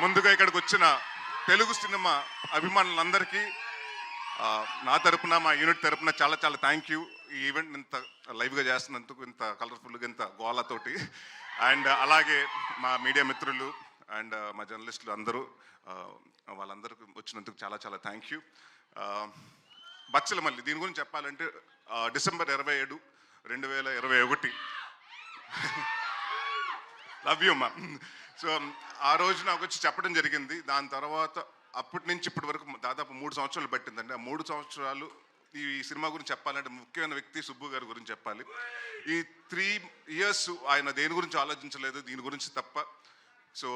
ముందుగా ఇక్కడికి వచ్చిన తెలుగు సినిమా అభిమానులందరికీ నా తరపున మా యూనిట్ తరపున చాలా చాలా థ్యాంక్ యూ. ఈ ఈవెంట్ ఇంత లైవ్గా చేస్తున్నందుకు, ఇంత కలర్ఫుల్గా, ఇంత గోళతోటి. అండ్ అలాగే మా మీడియా మిత్రులు అండ్ మా జర్నలిస్టులు అందరూ, వాళ్ళందరికీ వచ్చినందుకు చాలా చాలా థ్యాంక్ యూ. బచ్చలమల్లి దీని గురించి చెప్పాలంటే డిసెంబర్ 27, 2021 లవ్ యూ అమ్మా. సో ఆ రోజు నాకు వచ్చి చెప్పడం జరిగింది. దాని తర్వాత అప్పటి నుంచి ఇప్పటి వరకు దాదాపు 3 సంవత్సరాలు పట్టిందండి. ఆ 3 సంవత్సరాలు ఈ సినిమా గురించి చెప్పాలంటే ముఖ్యమైన వ్యక్తి సుబ్బు గారి గురించి చెప్పాలి. ఈ 3 years ఆయన దేని గురించి ఆలోచించలేదు, దీని గురించి తప్ప. సో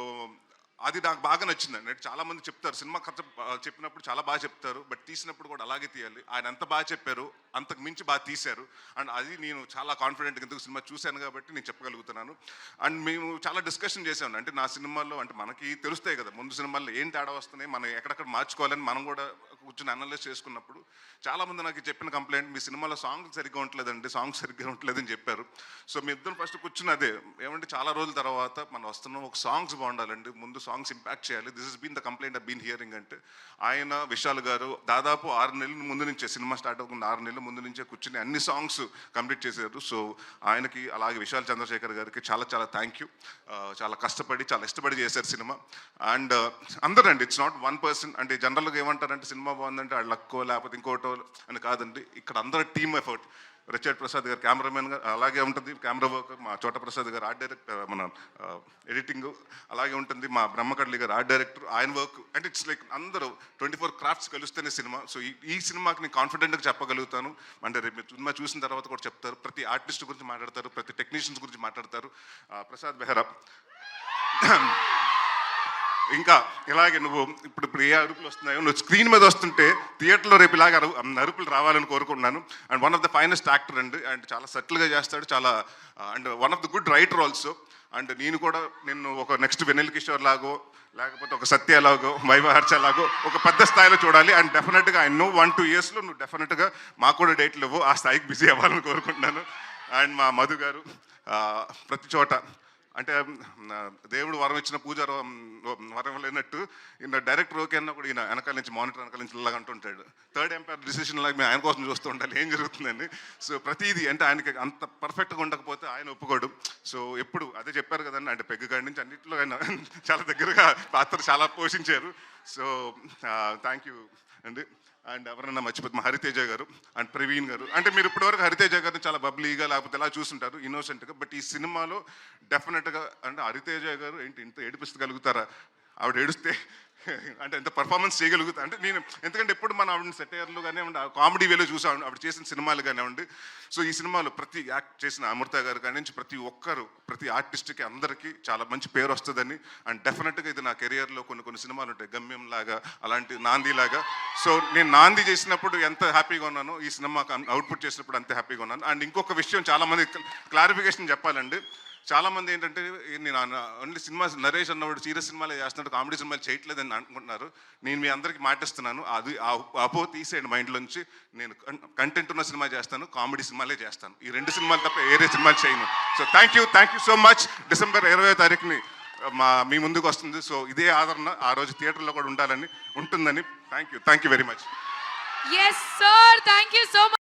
అది నాకు బాగా నచ్చిందండి. చాలా మంది చెప్తారు సినిమా కథ చెప్పినప్పుడు చాలా బాగా చెప్తారు, బట్ తీసినప్పుడు కూడా అలాగే తీయాలి. ఆయన ఎంత బాగా చెప్పారు, అంతకు మించి బాగా తీశారు. అండ్ అది నేను చాలా కాన్ఫిడెంట్గా ఎందుకు సినిమా చూశాను కాబట్టి నేను చెప్పగలుగుతున్నాను. అండ్ మేము చాలా డిస్కషన్ చేసాము. అంటే నా సినిమాల్లో అంటే మనకి తెలుస్తాయి కదా ముందు సినిమాల్లో ఏం తేడా వస్తున్నాయి, మనం ఎక్కడెక్కడ మార్చుకోవాలని మనం కూడా కూర్చొని అనలైజ్ చేసుకున్నప్పుడు చాలామంది నాకు చెప్పిన కంప్లైంట్, మీ సినిమాలో సాంగ్ సరిగ్గా ఉండలేదండి, సాంగ్ సరిగ్గా ఉండలేదని చెప్పారు. సో మీ ఇద్దరు ఫస్ట్ కూర్చుని అదే ఏమంటే చాలా రోజుల తర్వాత మనం వస్తున్నాం, ఒక సాంగ్స్ బాగుండాలండి, ముందు సాంగ్స్ ఇంపాక్ట్ చేయాలి. This is been the complaint I been hearing. అంటే ఆయన విశాల్ గారు దాదాపు 6 నెలల ముందు నుంచే, సినిమా స్టార్ట్ అవ్వకుండా 6 నెలల ముందు నుంచే కూర్చుని అన్ని సాంగ్స్ కంప్లీట్ చేశారు. సో ఆయనకి అలాగే విశాల్ చంద్రశేఖర్ గారికి చాలా చాలా థ్యాంక్ యూ. చాలా కష్టపడి చాలా ఇష్టపడి చేశారు సినిమా. అండ్ అందరండి, ఇట్స్ నాట్ వన్ పర్సన్. అంటే జనరల్గా ఏమంటారంటే సినిమా బాగుందంటే వాళ్ళు లక్కో లేకపోతే ఇంకోటో అని కాదండి. ఇక్కడ అందరూ టీమ్ ఎఫర్ట్. రిచర్డ్ ప్రసాద్ గారు కెమెరామెన్ గారు అలాగే ఉంటుంది, కెమెరా వర్క్. మా చోట ప్రసాద్ గారు ఆర్ట్ డైరెక్టర్, మన ఎడిటింగ్ అలాగే ఉంటుంది. మా బ్రహ్మకడ్లి గారు ఆర్ట్ డైరెక్టర్, ఆయన వర్క్. అంటే ఇట్స్ లైక్ అందరూ 24 క్రాఫ్ట్స్ కలిస్తేనే సినిమా. సో ఈ సినిమాకి నేను కాన్ఫిడెంట్గా చెప్పగలుగుతాను. అంటే రేపు సినిమా చూసిన తర్వాత కూడా చెప్తారు, ప్రతి ఆర్టిస్ట్ గురించి మాట్లాడతారు, ప్రతి టెక్నీషియన్స్ గురించి మాట్లాడతారు. ప్రసాద్ బెహ్రా ఇంకా ఇలాగే నువ్వు ఇప్పుడు ఏ అరుపులు వస్తున్నాయో, నువ్వు స్క్రీన్ మీద వస్తుంటే థియేటర్లో రేపు ఇలాగ అరుపులు రావాలని కోరుకుంటున్నాను. And one of the finest actor అండి. అండ్ చాలా సటిల్గా చేస్తాడు, చాలా and one of the good writer also. And నేను కూడా నిన్ను ఒక నెక్స్ట్ వెన్నెల కిషోర్ లాగో లేకపోతే ఒక సత్య లాగో వైభవ హర్ష లాగో ఒక పెద్ద స్థాయిలో చూడాలి. అండ్ డెఫినెట్గా ఐ నో 1-2 yearsలో నువ్వు డెఫినెట్గా మాకు కూడా డేట్లు ఇవ్వు, ఆ స్థాయికి బిజీ అవ్వాలని కోరుకుంటున్నాను. అండ్ మా మధు గారు ప్రతి చోట అంటే దేవుడు వరం ఇచ్చిన పూజ వరం లేనట్టు ఈయన డైరెక్టర్ ఓకే అన్నా కూడా ఈయన వెనకాల నుంచి మానిటర్ వెనకాల నుంచి ఇలాగ అంటుంటాడు. థర్డ్ ఎంపైర్ డిసిషన్ లాగా మేము ఆయన కోసం చూస్తూ ఉండాలి ఏం జరుగుతుందని. సో ప్రతిదీ అంటే ఆయనకి అంత పర్ఫెక్ట్గా ఉండకపోతే ఆయన ఒప్పుకోడు. సో ఎప్పుడు అదే చెప్పారు కదండి, అంటే పెగ్గు కాడి నుంచి అన్నింటిలో ఆయన చాలా దగ్గరగా పాత్ర చాలా పోషించారు. సో థ్యాంక్ యూ అండి. అండ్ ఎవరన్నా మర్చిపోతే మా హరితేజ గారు అండ్ ప్రవీణ్ గారు. అంటే మీరు ఇప్పటివరకు హరితేజ గారిని చాలా బబ్లీగా లేకపోతే ఎలా చూస్తుంటారు, ఇన్నోసెంట్గా. బట్ ఈ సినిమాలో డెఫినెట్గా అంటే హరితేజ గారు ఏంటి ఇంత ఏడిపిస్తగలుగుతారా, ఆవిడ ఏడుస్తే అంటే ఎంత పర్ఫార్మెన్స్ చేయగలుగుతా అంటే నేను, ఎందుకంటే ఎప్పుడు మనం ఆవిడని సెటైర్లు కానివ్వండి, కామెడీ వేలో చూసాం ఆవిడ చేసిన సినిమాలు కానివ్వండి. సో ఈ సినిమాలో ప్రతి యాక్ట్ చేసిన అమృత గారు కానీ నుంచి ప్రతి ఒక్కరు, ప్రతి ఆర్టిస్ట్కి అందరికీ చాలా మంచి పేరు వస్తుందని. అండ్ డెఫినెట్గా ఇది నా కెరియర్లో కొన్ని సినిమాలు ఉంటాయి, గమ్యం లాగా, అలాంటి నాంది లాగా. సో నేను నాంది చేసినప్పుడు ఎంత హ్యాపీగా ఉన్నానో ఈ సినిమాకి అవుట్పుట్ చేసినప్పుడు అంతే హ్యాపీగా ఉన్నాను. అండ్ ఇంకొక విషయం చాలామంది క్లారిఫికేషన్ చెప్పాలండి. చాలామంది ఏంటంటే నేను ఓన్లీ సినిమా నరేష్ అన్నవాడు సీరియస్ సినిమాలే చేస్తున్నాడు, కామెడీ సినిమాలు చేయట్లేదని అనుకుంటున్నారు. నేను మీ అందరికీ మాటిస్తున్నాను, అది అపో తీసేయండి మైండ్లోంచి. నేను కంటెంట్ ఉన్న సినిమా చేస్తాను, కామెడీ సినిమాలే చేస్తాను. ఈ 2 సినిమాలు తప్ప వేరే సినిమాలు చేయను. So thank you so much. December 20వ తారీఖుని మీ ముందుకు వస్తుంది. సో ఇదే ఆదరణ ఆ రోజు థియేటర్లో కూడా ఉంటుందని. Thank you very much. Yes sir, thank you so much.